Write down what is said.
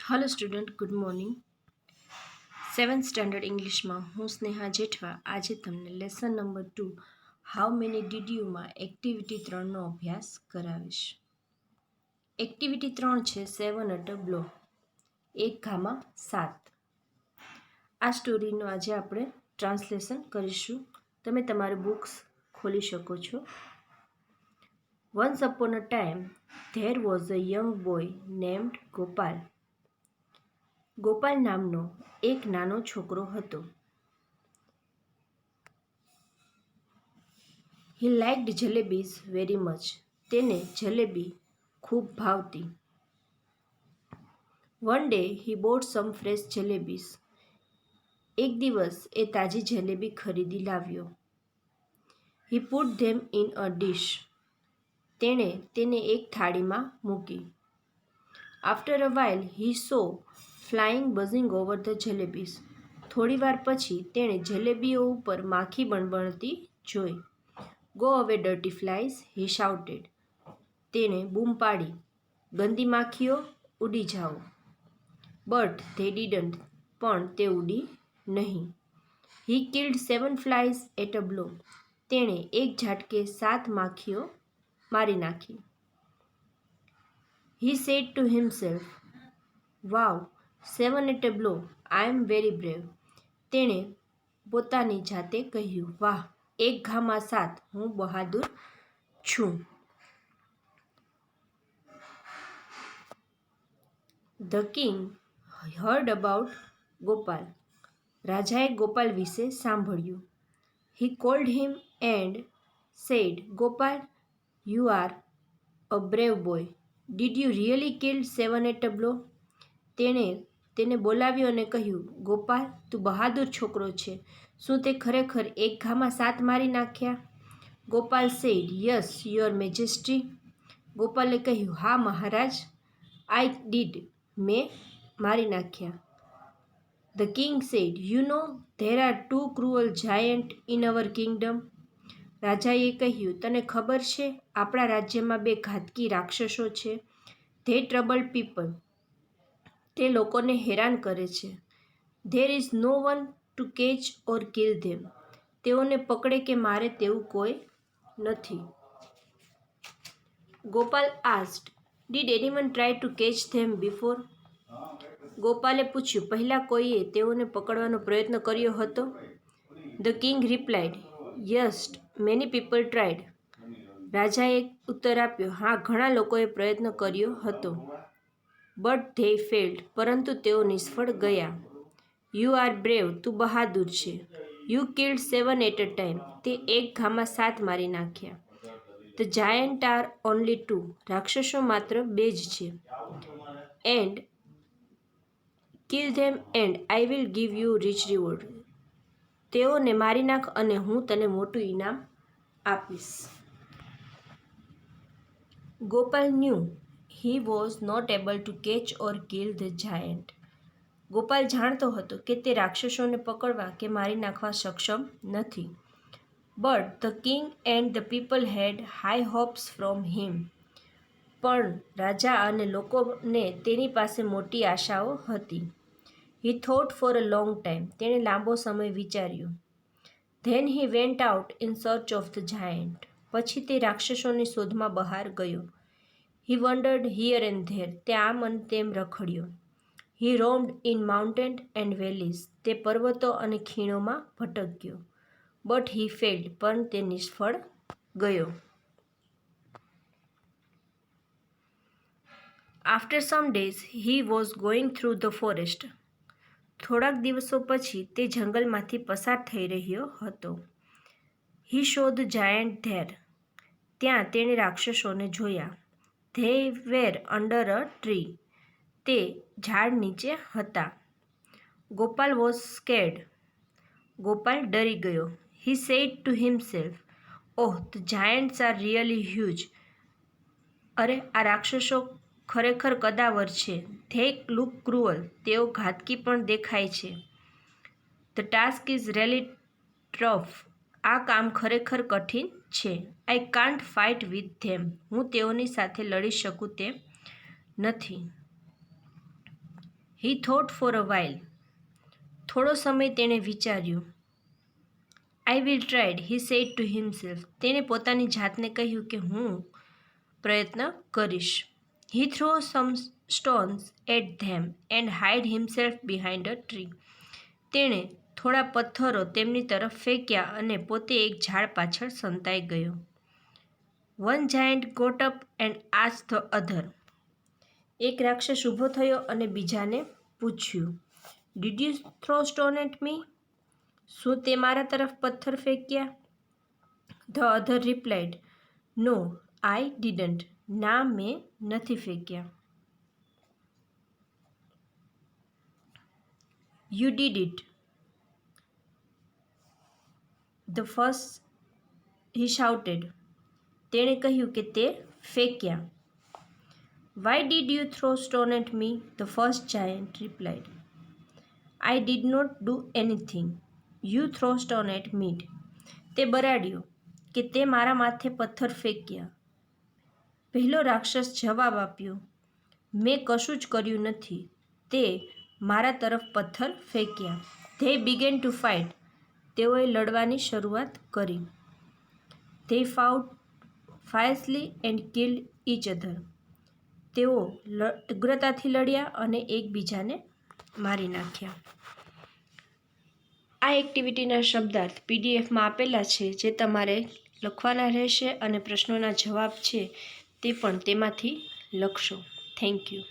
Hello student, good morning. 7th standard ઇંગ્લિશમાં હું સ્નેહા જેઠવા આજે તમને lesson number 2 how many did યુમાં એક્ટિવિટી 3નો અભ્યાસ કરાવીશ। એક્ટિવિટી 3 છે 7 એટ અ બ્લો, એક ઘામાં 7। આ સ્ટોરીનું આજે આપણે ટ્રાન્સલેશન કરીશું। તમે તમારી બુક્સ ખોલી શકો છો। Once upon a time there was a young boy named Gopal. Gopal નામનો એક નાનો છોકરો હતો। He liked jalebis very much. તેને જલેબી ખૂબ ભાવતી। One day he bought some fresh jalebis. એક દિવસ એ તાજી જલેબી ખરીદી લાવ્યો। He put them in a dish. તેણે તેને એક થાળીમાં મૂકી। After a while he saw flying buzzing over the jalebis. થોડીવાર પછી તેણે જલેબીઓ ઉપર માખી બણબણતી જોઈ। ગો અવે ડર્ટી ફ્લાઇઝ, હી શાઉટેડ। તેણે બૂમ પાડી, ગંદી માખીઓ ઉડી જાઓ। બટ ધે ડીડન્ટ, પણ તે ઉડી નહીં। He killed 7 flies at a blow. તેણે એક ઝાટકે 7 માખીઓ મારી નાખી। He said to himself, wow 7 at a blow, I am very brave. તેણે પોતાની જાતે કહ્યું, વાહ, એક ઘામાં 7, હું બહાદુર છું। The king heard about Gopal. રાજાએ ગોપાલ વિશે સાંભળ્યું। He called him and said, Gopal, you are a brave boy, did you really killed 7 at a blow. તેણે તેને બોલાવ્યો અને કહ્યું, ગોપાલ, તું બહાદુર છોકરો છે, શું તે ખરેખર એક ઘામાં 7 મારી નાખ્યા? Gopal said, yes your majesty. ગોપાલે કહ્યું, હા મહારાજ, આઈ ડીડ, મેં મારી નાખ્યા। The king said, you know there are 2 cruel giant in our kingdom. રાજાએ કહ્યું, તને ખબર છે આપણા રાજ્યમાં 2 ઘાતકી રાક્ષસો છે। ધે ટ્રબલ પીપલ, તે લોકોને હેરાન કરે છે। There is no one to catch or kill them, તેઓને પકડે કે મારે તેવું કોઈ નથી। Gopal asked, did anyone try to catch them before? ગોપાલે પૂછ્યું, પહેલાં કોઈએ તેઓને પકડવાનો પ્રયત્ન કર્યો હતો? The king replied, yes many people tried. રાજાએ ઉત્તર આપ્યો, હા ઘણા લોકોએ પ્રયત્ન કર્યો હતો। બટ ધે ફેલ્ડ, પરંતુ તેઓ નિષ્ફળ ગયા। યુ આર બ્રેવ, તું બહાદુર છે। You killed 7 at a time, તે એક ઘામાં 7 મારી નાખ્યા। ધ જાયન્ટ આર ઓનલી 2, રાક્ષસો માત્ર 2 જ છે। And kill them and I will give you rich reward, તેઓને મારી નાખ અને હું તને મોટું ઇનામ આપીશ। Gopal knew he was not able to catch or kill the giant. Gopal જાણતો હતો કે તે રાક્ષસોને પકડવા કે મારી નાખવા સક્ષમ નથી। But the king and the people had high hopes from him, પણ રાજા અને લોકોને તેની પાસે મોટી આશાઓ હતી। He thought for a long time, તેણે લાંબો સમય વિચાર્યું। Then he went out in search of the giant, પછી તે રાક્ષસોની શોધમાં બહાર ગયો। He wandered here and there, તે આમ અને તેમ રખડ્યો। He roamed in mountain and valleys, તે પર્વતો અને ખીણોમાં ભટક્યો। બટ હી ફેલ્ડ, પણ તે નિષ્ફળ ગયો। After some days he was going through the forest. થોડાક દિવસો પછી તે જંગલમાંથી પસાર થઈ રહ્યો હતો। હી સો ધ જાયન્ટ ધેર, ત્યાં તેણે રાક્ષસોને જોયા। They were under a tree, તે ઝાડ નીચે હતા। ગોપાલ વોઝ સ્કેર્ડ, ગોપાલ ડરી ગયો। હી said to himself, oh the Giants are really huge. અરે આ રાક્ષસો ખરેખર કદાવર છે। ધે લુક ક્રુઅલ, તેઓ ઘાતકી પણ દેખાય છે। The task is really tough, આ કામ ખરેખર કઠિન છે। I can't fight with them, હું તેઓની સાથે લડી શકું તેમ નથી। He thought for a while. થોડો સમય તેણે વિચાર્યું. I will try, he said to himself. તેણે પોતાની જાતને કહ્યું કે હું પ્રયત્ન કરીશ. He throw some stones at them and hide himself behind a tree. તેણે થોડા પથ્થરો તેમની તરફ ફેંક્યા અને પોતે એક ઝાડ પાછળ સંતાઈ ગયો. One giant got up and asked the other. એક રાક્ષસ ઊભો થયો અને બીજાને પૂછ્યું, did you throw stone at me? શું તે મારા તરફ પથ્થર ફેંક્યા? The other replied, no, I didn't. ના, મેં નથી ફેંક્યા. You did it. The first he shouted. તેણે કહ્યું કે તે ફેંક્યા. Why did you throw stone at me? The first giant replied, I did not do anything. You throw stone at me. તે બરાડ્યો કે તે મારા માથે પથ્થર ફેંક્યા. પહેલો રાક્ષસ જવાબ આપ્યો, મેં કશું જ કર્યું નથી. તે મારા તરફ પથ્થર ફેંક્યા. They began to fight. તેઓએ લડવાની શરૂઆત કરી. They fought fiercely and killed each other. તેઓ ઉગ્રતાથી લડ્યા અને એકબીજાને મારી નાખ્યા. આ એક્ટિવિટીના શબ્દાર્થ પીડીએફમાં આપેલા છે, જે તમારે લખવાના રહેશે અને પ્રશ્નોના જવાબ છે તે પણ તેમાંથી લખશો. Thank you.